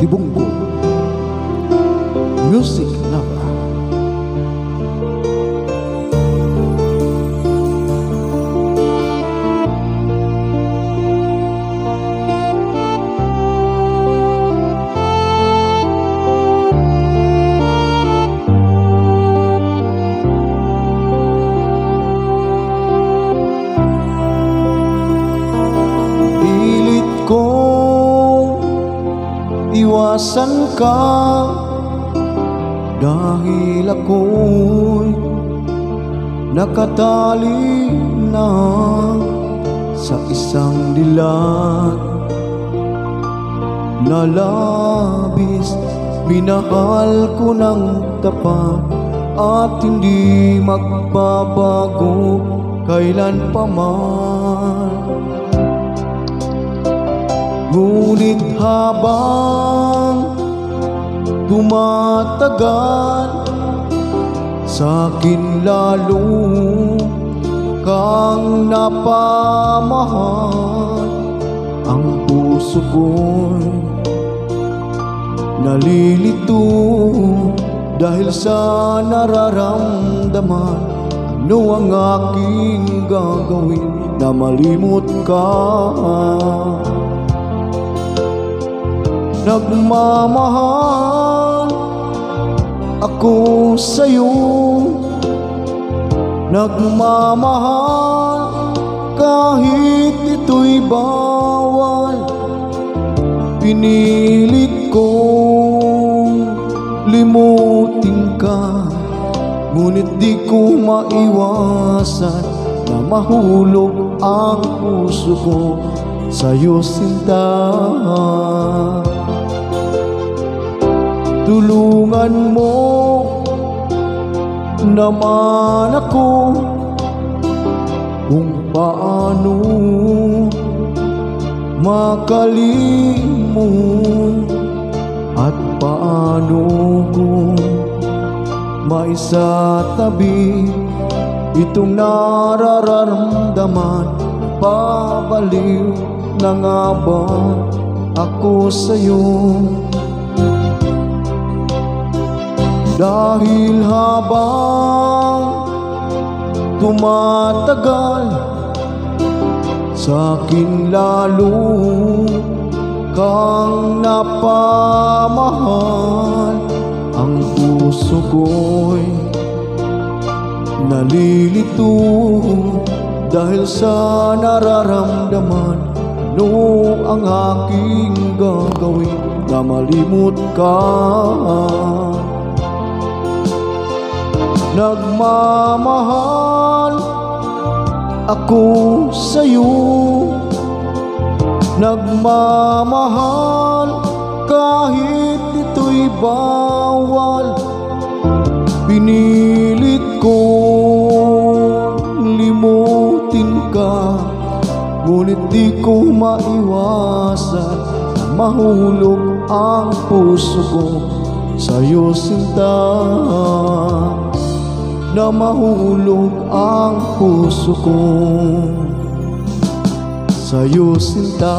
Dibunggo Music Lover. Iwasan ka dahil ako'y nakatali na sa isang dilat na labis minahal ko ng tapat at hindi magbabago kailan pa man. Ngunit habang tumatagal, sa'kin lalo kang napamahal. Ang puso ko'y nalilito dahil sa nararamdaman. Ano ang aking gagawin na malimot ka? Nagmamahal ako sa'yo, nagmamahal kahit ito'y bawal. Pinilit kong limutin ka, ngunit di ko maiwasan na mahulog ang puso ko sa'yo, sinta. Tulungan mo naman ako kung paano makalimot at paano ko maisatabi itong nararamdaman. Babaliw na nga ba ako sa'yo? Dahil habang tumatagal, sa'kin lalo kang napamahal. Ang puso ko'y nalilito dahil sa nararamdaman. Ano ang aking gagawin na malimot ka? Nagmamahal ako sa'yo, nagmamahal kahit ito'y bawal. Pinilit kong limutin ka, ngunit di ko maiwasan mahulog ang puso ko sa'yo, sinta. Na mahulog ang puso ko sa'yo, sinta.